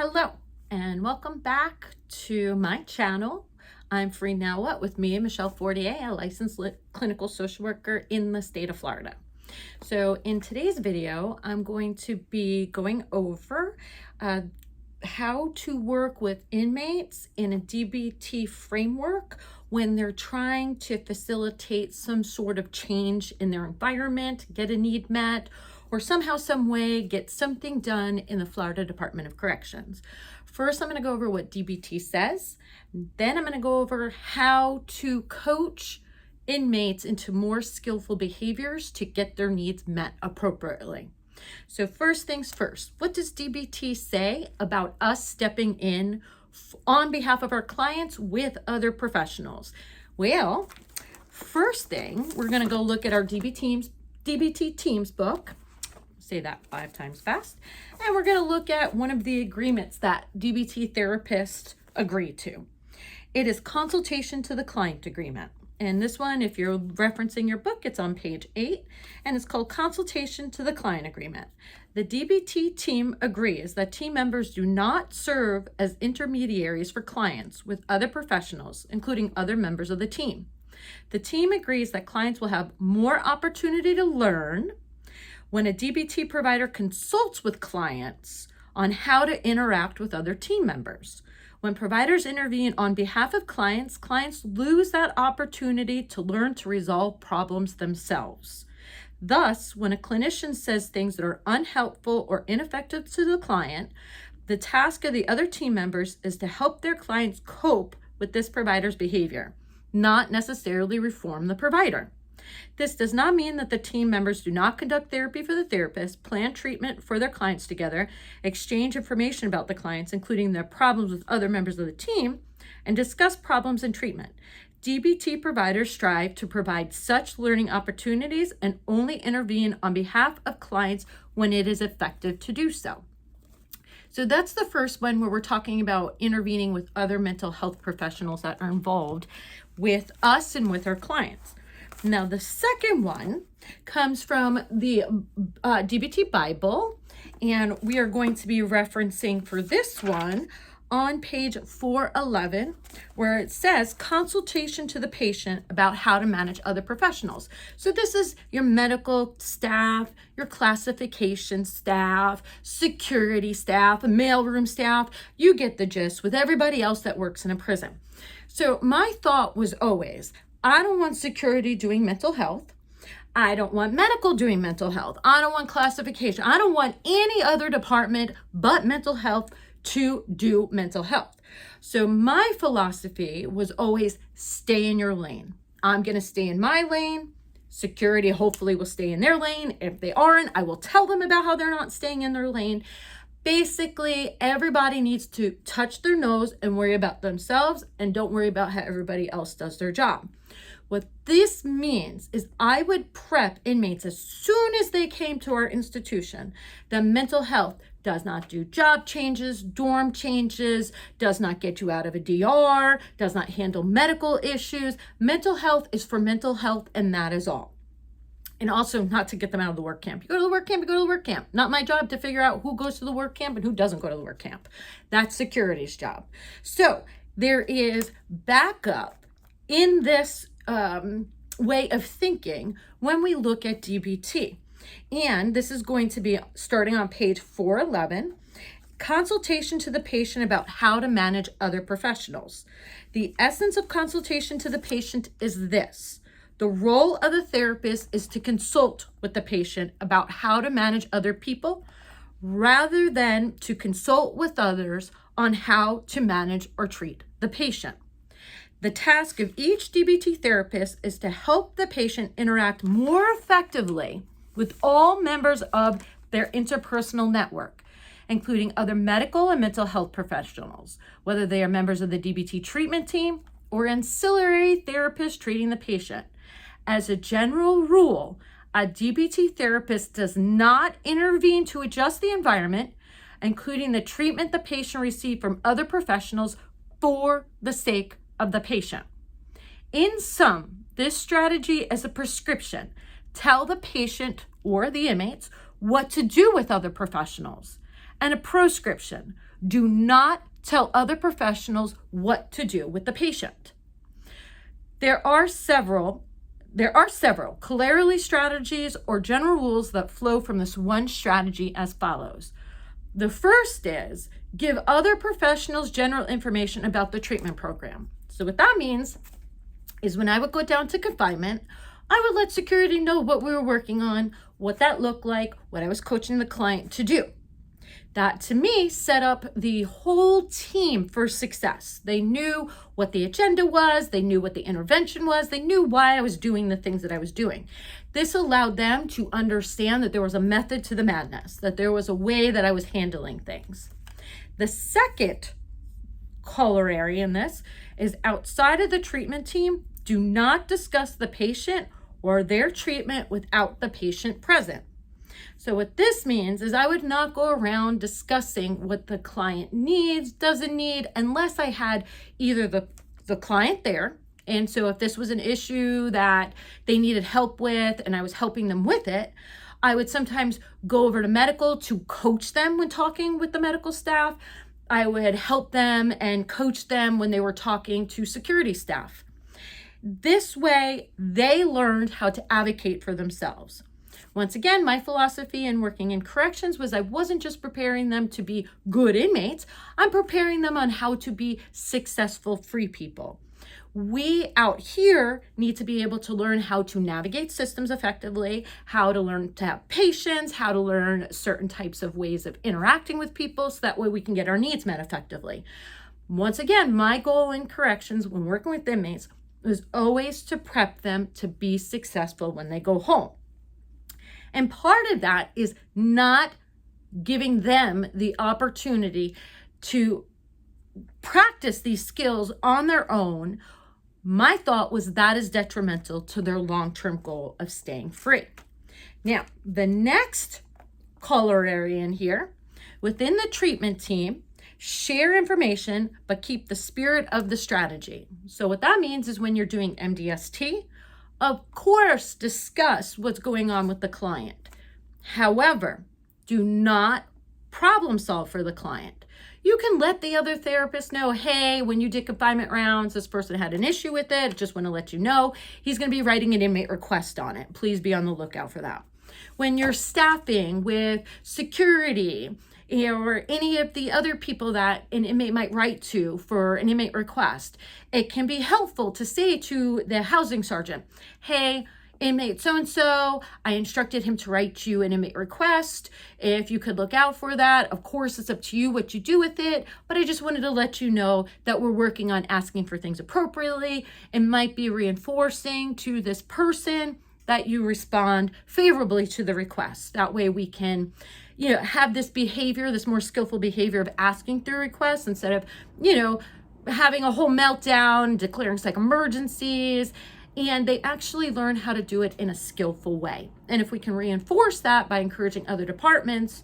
Hello and welcome back to my channel. I'm Free Now What with me, Michelle Fortier, a licensed clinical social worker in the state of Florida. So in today's video, I'm going to be going over how to work with inmates in a DBT framework when they're trying to facilitate some sort of change in their environment, get a need met, or somehow, some way, get something done in the Florida Department of Corrections. First, I'm going to go over what DBT says. Then I'm going to go over how to coach inmates into more skillful behaviors to get their needs met appropriately. So first things first, what does DBT say about us stepping in on behalf of our clients with other professionals? Well, first thing, we're going to go look at our DBT Teams book. Say that 5 times fast. And we're going to look at one of the agreements that DBT therapists agree to. It is Consultation to the Client Agreement. And this one, if you're referencing your book, it's on page 8, and it's called Consultation to the Client Agreement. The DBT team agrees that team members do not serve as intermediaries for clients with other professionals, including other members of the team. The team agrees that clients will have more opportunity to learn when a DBT provider consults with clients on how to interact with other team members. When providers intervene on behalf of clients, clients lose that opportunity to learn to resolve problems themselves. Thus, when a clinician says things that are unhelpful or ineffective to the client, the task of the other team members is to help their clients cope with this provider's behavior, not necessarily reform the provider. This does not mean that the team members do not conduct therapy for the therapist, plan treatment for their clients together, exchange information about the clients, including their problems with other members of the team, and discuss problems and treatment. DBT providers strive to provide such learning opportunities and only intervene on behalf of clients when it is effective to do so. So that's the first one where we're talking about intervening with other mental health professionals that are involved with us and with our clients. Now, the second one comes from the DBT Bible, and we are going to be referencing for this one on page 411, where it says Consultation to the patient about how to manage other professionals. So this is your medical staff, your classification staff, security staff, mailroom staff. You get the gist with everybody else that works in a prison. So my thought was always, I don't want security doing mental health. I don't want medical doing mental health. I don't want classification. I don't want any other department but mental health to do mental health. So my philosophy was always stay in your lane. I'm going to stay in my lane. Security hopefully will stay in their lane. If they aren't, I will tell them about how they're not staying in their lane. Basically, everybody needs to touch their nose and worry about themselves and don't worry about how everybody else does their job. What this means is I would prep inmates as soon as they came to our institution that mental health does not do job changes, dorm changes, does not get you out of a DR, does not handle medical issues. Mental health is for mental health, and that is all. And also not to get them out of the work camp. You go to the work camp, you go to the work camp. Not my job to figure out who goes to the work camp and who doesn't go to the work camp. That's security's job. So there is backup in this way of thinking when we look at DBT. And this is going to be starting on page 411, Consultation to the patient about how to manage other professionals. The essence of consultation to the patient is this. The role of the therapist is to consult with the patient about how to manage other people rather than to consult with others on how to manage or treat the patient. The task of each DBT therapist is to help the patient interact more effectively with all members of their interpersonal network, including other medical and mental health professionals, whether they are members of the DBT treatment team or ancillary therapists treating the patient. As a general rule, a DBT therapist does not intervene to adjust the environment, including the treatment the patient received from other professionals for the sake of the patient. In sum, this strategy is a prescription. Tell the patient or the inmates what to do with other professionals and a proscription. Do not tell other professionals what to do with the patient. There are several clearly strategies or general rules that flow from this one strategy as follows. The first is give other professionals general information about the treatment program. So what that means is when I would go down to confinement, I would let security know what we were working on, what that looked like, what I was coaching the client to do. That to me set up the whole team for success. They knew what the agenda was, they knew what the intervention was, they knew why I was doing the things that I was doing. This allowed them to understand that there was a method to the madness, that there was a way that I was handling things. The second corollary in this is outside of the treatment team, do not discuss the patient or their treatment without the patient present. So what this means is I would not go around discussing what the client needs, doesn't need, unless I had either the client there. And so if this was an issue that they needed help with and I was helping them with it, I would sometimes go over to medical to coach them when talking with the medical staff. I would help them and coach them when they were talking to security staff. This way, they learned how to advocate for themselves. Once again, my philosophy in working in corrections was I wasn't just preparing them to be good inmates, I'm preparing them on how to be successful free people. We out here need to be able to learn how to navigate systems effectively, how to learn to have patience, how to learn certain types of ways of interacting with people so that way we can get our needs met effectively. Once again, my goal in corrections when working with inmates was always to prep them to be successful when they go home. And part of that is not giving them the opportunity to practice these skills on their own. My thought was that is detrimental to their long-term goal of staying free. Now, the next corollary in here, within the treatment team, share information, but keep the spirit of the strategy. So what that means is when you're doing MDST, of course, discuss what's going on with the client. However, do not problem solve for the client. You can let the other therapist know, hey, when you did confinement rounds, this person had an issue with it. Just want to let you know, he's going to be writing an inmate request on it. Please be on the lookout for that. When you're staffing with security, or any of the other people that an inmate might write to for an inmate request, it can be helpful to say to the housing sergeant, hey, inmate so-and-so, I instructed him to write you an inmate request. If you could look out for that, of course, it's up to you what you do with it, but I just wanted to let you know that we're working on asking for things appropriately. It might be reinforcing to this person that you respond favorably to the request. That way we can have this behavior, this more skillful behavior of asking through requests instead of, having a whole meltdown, declaring psych emergencies, and they actually learn how to do it in a skillful way. And if we can reinforce that by encouraging other departments,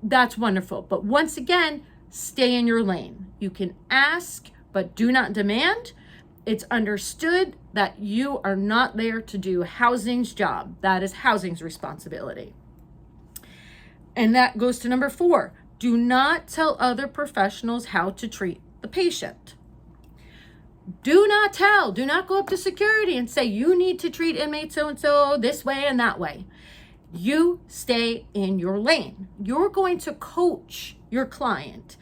that's wonderful. But once again, stay in your lane. You can ask, but do not demand. It's understood that you are not there to do housing's job. That is housing's responsibility. And that goes to number 4. Do not tell other professionals how to treat the patient. Do not go up to security and say, you need to treat inmate so-and-so this way and that way. You stay in your lane. You're going to coach your client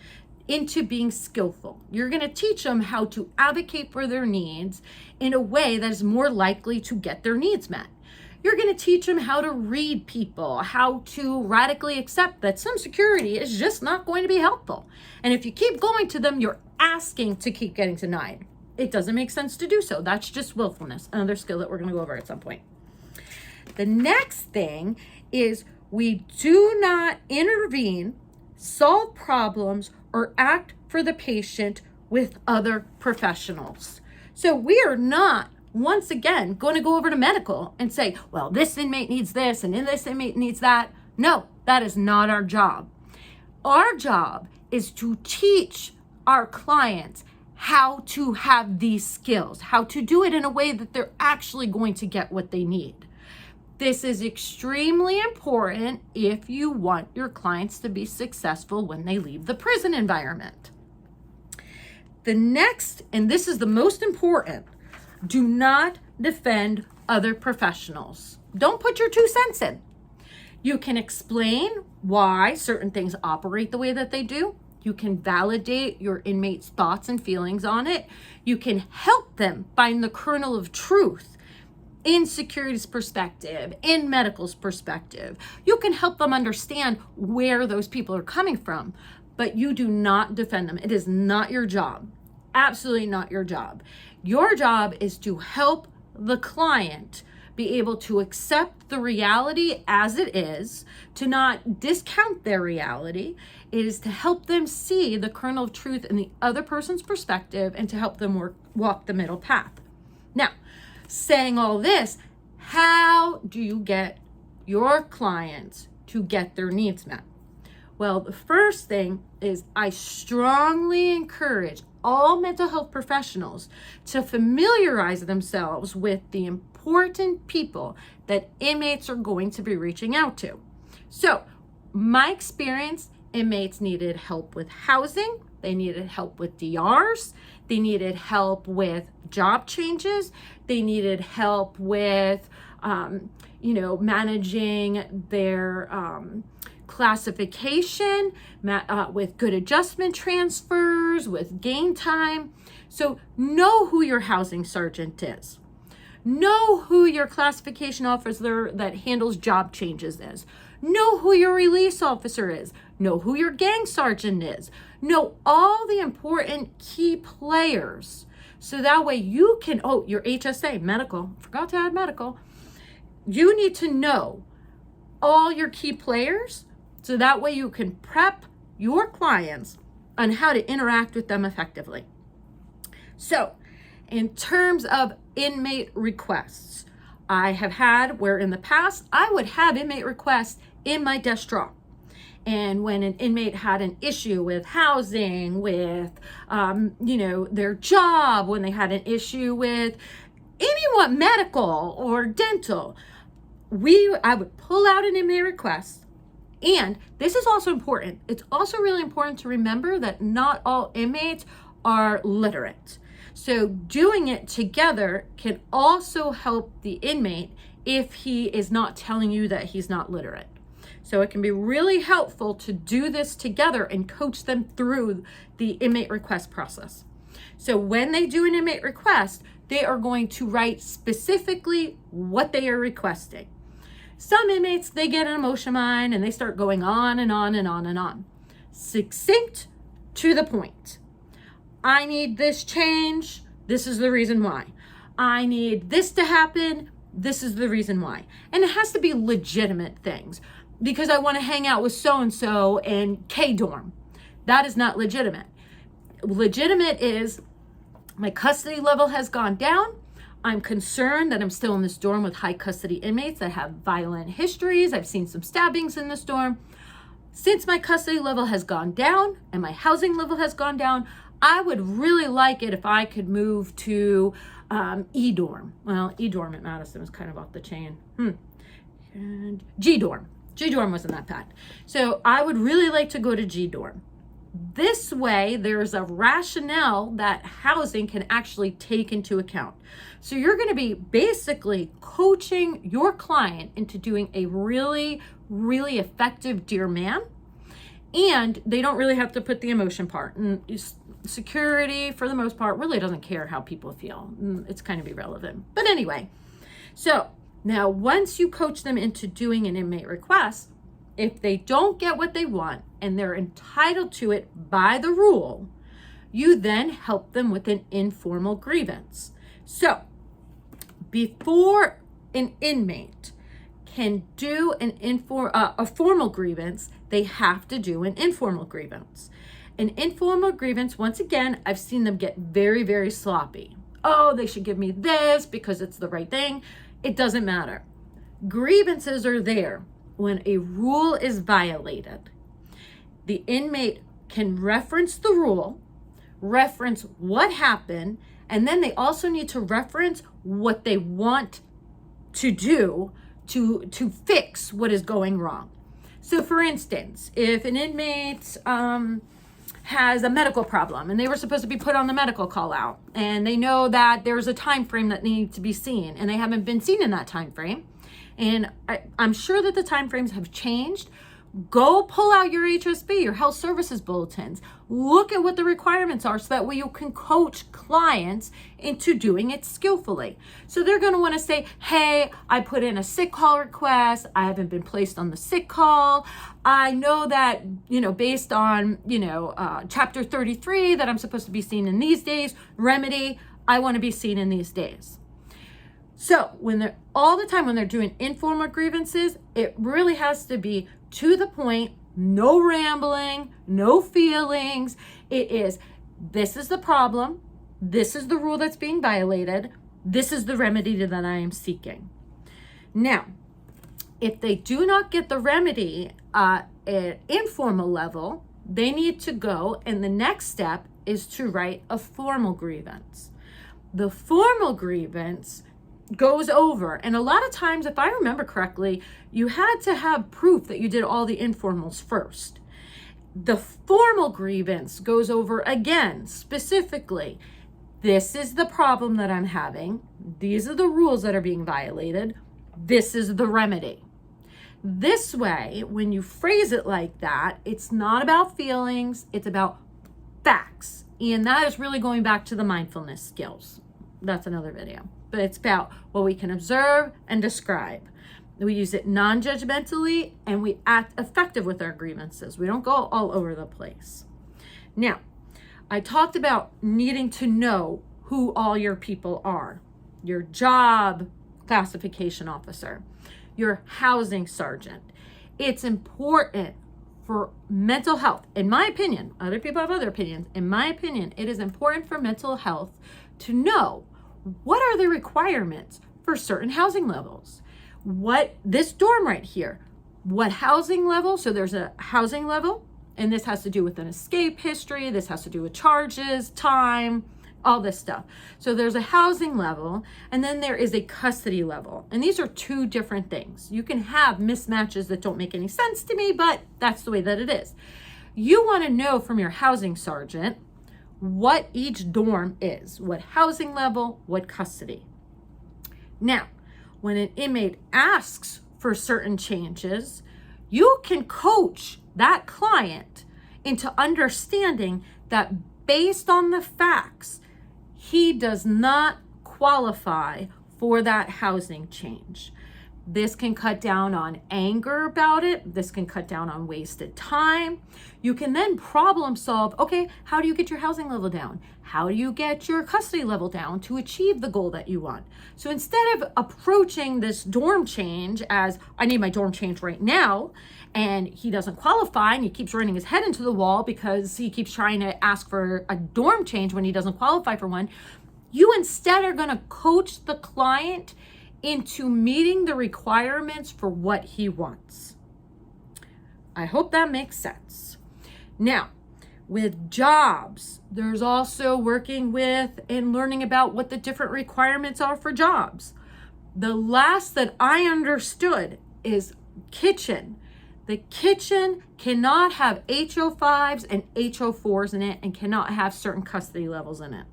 into being skillful. You're going to teach them how to advocate for their needs in a way that is more likely to get their needs met. You're going to teach them how to read people, how to radically accept that some security is just not going to be helpful. And if you keep going to them, you're asking to keep getting denied. It doesn't make sense to do so. That's just willfulness, another skill that we're going to go over at some point. The next thing is we do not intervene, solve problems, or act for the patient with other professionals. So we are not, once again, going to go over to medical and say, well, this inmate needs this and this inmate needs that. No, that is not our job. Our job is to teach our clients how to have these skills, how to do it in a way that they're actually going to get what they need. This is extremely important if you want your clients to be successful when they leave the prison environment. The next, and this is the most important, do not defend other professionals. Don't put your 2 cents in. You can explain why certain things operate the way that they do. You can validate your inmates' thoughts and feelings on it. You can help them find the kernel of truth in security's perspective, in medical's perspective. You can help them understand where those people are coming from, but you do not defend them. It is not your job. Absolutely not your job. Your job is to help the client be able to accept the reality as it is, to not discount their reality. It is to help them see the kernel of truth in the other person's perspective and to help them walk the middle path. Now, saying all this, how do you get your clients to get their needs met? Well, the first thing is I strongly encourage all mental health professionals to familiarize themselves with the important people that inmates are going to be reaching out to. So, my experience, inmates needed help with housing, they needed help with DRs, they needed help with job changes, they needed help with, managing their classification, with good adjustment transfers, with gain time. So know who your housing sergeant is. Know who your classification officer that handles job changes is. Know who your release officer is. Know who your gang sergeant is. Know all the important key players. So that way you can, your HSA, medical, forgot to add medical. You need to know all your key players so that way you can prep your clients on how to interact with them effectively. So, in terms of inmate requests, I have had where in the past I would have inmate requests in my desk drawer. And when an inmate had an issue with housing, with, their job, when they had an issue with anyone medical or dental, I would pull out an inmate request. And this is also important. It's also really important to remember that not all inmates are literate. So doing it together can also help the inmate if he is not telling you that he's not literate. So it can be really helpful to do this together and coach them through the inmate request process. So when they do an inmate request, they are going to write specifically what they are requesting. Some inmates, they get an emotion mind and they start going on and on and on and on. Succinct, to the point. I need this change. This is the reason why. I need this to happen. This is the reason why. And it has to be legitimate things, because I want to hang out with so-and-so in K dorm. That is not legitimate. Legitimate is my custody level has gone down. I'm concerned that I'm still in this dorm with high custody inmates that have violent histories. I've seen some stabbings in this dorm. Since my custody level has gone down and my housing level has gone down, I would really like it if I could move to E-dorm. Well, E-dorm at Madison was kind of off the chain. And G-dorm. G-dorm wasn't that bad. So I would really like to go to G-dorm. This way, there's a rationale that housing can actually take into account. So you're going to be basically coaching your client into doing a really, really effective Dear Man. And they don't really have to put the emotion part. And security, for the most part, really doesn't care how people feel. It's kind of irrelevant. But anyway, so now once you coach them into doing an inmate request, if they don't get what they want and they're entitled to it by the rule, you then help them with an informal grievance. So before an inmate can do a formal grievance, they have to do an informal grievance. An informal grievance, once again, I've seen them get very, very sloppy. Oh, they should give me this because it's the right thing. It doesn't matter. Grievances are there when a rule is violated. The inmate can reference the rule, reference what happened, and then they also need to reference what they want to do to fix what is going wrong. So for instance, if an inmate has a medical problem and they were supposed to be put on the medical call out, and they know that there's a time frame that needs to be seen and they haven't been seen in that time frame, and I'm sure that the time frames have changed, go pull out your HSB, your health services bulletins. Look at what the requirements are so that way you can coach clients into doing it skillfully. So they're going to want to say, hey, I put in a sick call request. I haven't been placed on the sick call. I know that, based on, chapter 33 that I'm supposed to be seen in these days, remedy, I want to be seen in these days. So when they're doing informal grievances, it really has to be to the point, no rambling, no feelings. It is, this is the problem. This is the rule that's being violated. This is the remedy that I am seeking. Now, if they do not get the remedy at an informal level, they need to go, and the next step is to write a formal grievance. The formal grievance goes over, and a lot of times, if I remember correctly, you had to have proof that you did all the informals first. The formal grievance goes over again, specifically, this is the problem that I'm having. These are the rules that are being violated. This is the remedy. This way, when you phrase it like that, it's not about feelings, it's about facts. And that is really going back to the mindfulness skills. That's another video. But it's about what we can observe and describe. We use it non-judgmentally, and we act effective with our grievances. We don't go all over the place. Now, I talked about needing to know who all your people are. Your job classification officer, your housing sergeant. It's important for mental health. In my opinion, other people have other opinions. In my opinion, it is important for mental health to know what are the requirements for certain housing levels. What this dorm right here, what housing level? So there's a housing level, and this has to do with an escape history. This has to do with charges, time, all this stuff. So there's a housing level, and then there is a custody level. And these are two different things. You can have mismatches that don't make any sense to me, but that's the way that it is. You want to know from your housing sergeant what each dorm is, what housing level, what custody. Now, when an inmate asks for certain changes, you can coach that client into understanding that based on the facts, he does not qualify for that housing change. This can cut down on anger about it. This can cut down on wasted time. You can then problem solve, okay, how do you get your housing level down? How do you get your custody level down to achieve the goal that you want? So instead of approaching this dorm change as, I need my dorm change right now, and he doesn't qualify and he keeps running his head into the wall because he keeps trying to ask for a dorm change when he doesn't qualify for one, you instead are gonna coach the client into meeting the requirements for what he wants. I hope that makes sense. Now, with jobs, there's also working with and learning about what the different requirements are for jobs. The last that I understood is kitchen. The kitchen cannot have HO5s and HO4s in it and cannot have certain custody levels in it.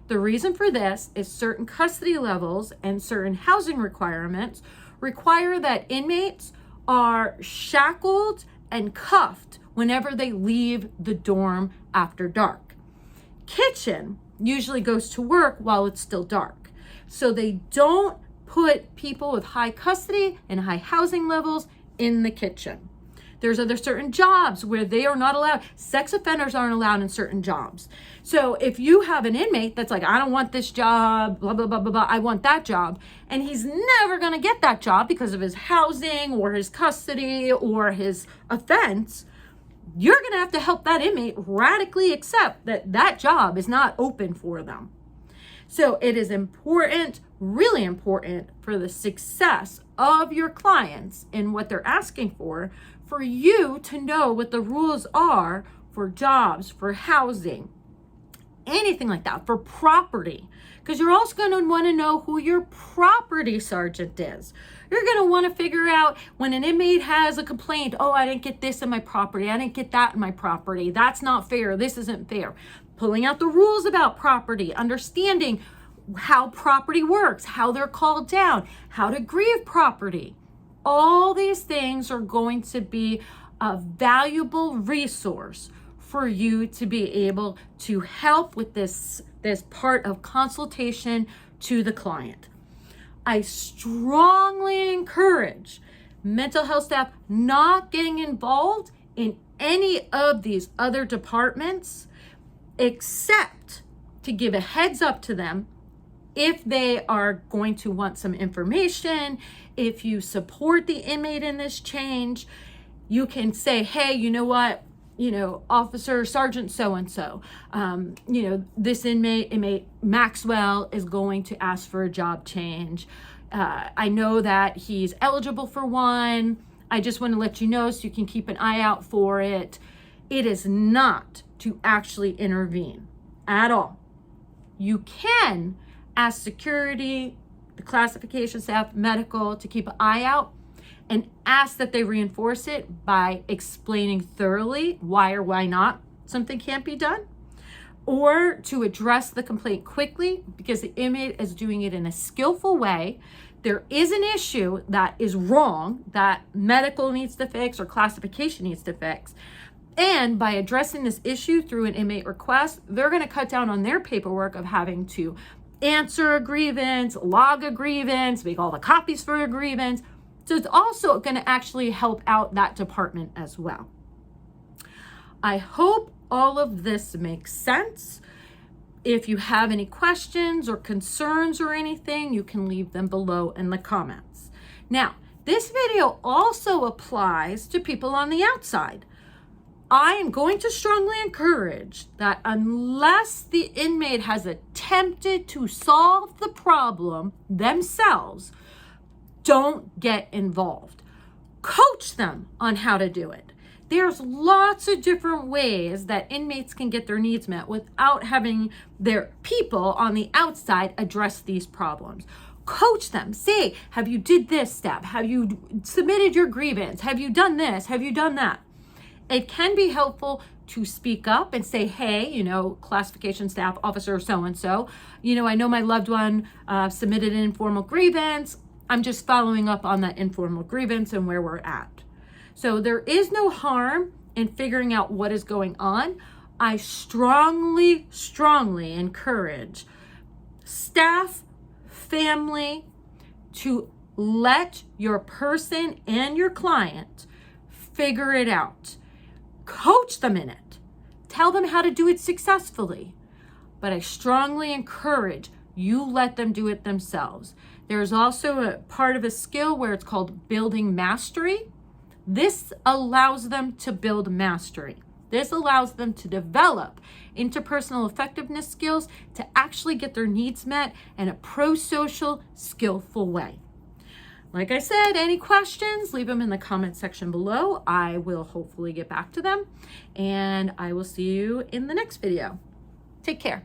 The reason for this is certain custody levels and certain housing requirements require that inmates are shackled and cuffed whenever they leave the dorm after dark. Kitchen usually goes to work while it's still dark. So they don't put people with high custody and high housing levels in the kitchen. There's other certain jobs where they are not allowed. Sex offenders aren't allowed in certain jobs. So if you have an inmate that's like, I don't want this job, blah, blah, blah, blah, blah, I want that job, and he's never going to get that job because of his housing or his custody or his offense, you're going to have to help that inmate radically accept that that job is not open for them. So it is important, really important for the success of your clients in what they're asking for you to know what the rules are for jobs, for housing, anything like that, for property, because you're also going to want to know who your property sergeant is. You're going to want to figure out when an inmate has a complaint, oh, I didn't get this in my property, I didn't get that in my property, that's not fair, this isn't fair. Pulling out the rules about property, understanding how property works, how they're called down, how to grieve property. All these things are going to be a valuable resource for you to be able to help with this part of consultation to the client. I strongly encourage mental health staff not getting involved in any of these other departments, except to give a heads up to them if they are going to want some information. If you support the inmate in this change, you can say, hey, you know what, Officer Sergeant so-and-so, this inmate Maxwell is going to ask for a job change. I know that he's eligible for one. I just want to let you know so you can keep an eye out for it. It is not to actually intervene at all. You can ask security, the classification staff, medical to keep an eye out, and ask that they reinforce it by explaining thoroughly why or why not something can't be done, or to address the complaint quickly because the inmate is doing it in a skillful way. There is an issue that is wrong that medical needs to fix or classification needs to fix. And by addressing this issue through an inmate request, they're going to cut down on their paperwork of having to answer a grievance, log a grievance, make all the copies for a grievance. So it's also going to actually help out that department as well. I hope all of this makes sense. If you have any questions or concerns or anything, you can leave them below in the comments. Now, this video also applies to people on the outside. I am going to strongly encourage that unless the inmate has attempted to solve the problem themselves, don't get involved. Coach them on how to do it. There's lots of different ways that inmates can get their needs met without having their people on the outside address these problems. Coach them. Say, have you did this step? Have you submitted your grievance? Have you done this? Have you done that? It can be helpful to speak up and say, hey, classification staff officer so-and-so, I know my loved one submitted an informal grievance. I'm just following up on that informal grievance and where we're at. So there is no harm in figuring out what is going on. I strongly, strongly encourage staff, family to let your person and your client figure it out. Coach them in it. Tell them how to do it successfully. But I strongly encourage you let them do it themselves. There's also a part of a skill where it's called building mastery. This allows them to build mastery. This allows them to develop interpersonal effectiveness skills to actually get their needs met in a pro-social, skillful way. Like I said, any questions, leave them in the comment section below. I will hopefully get back to them, and I will see you in the next video. Take care.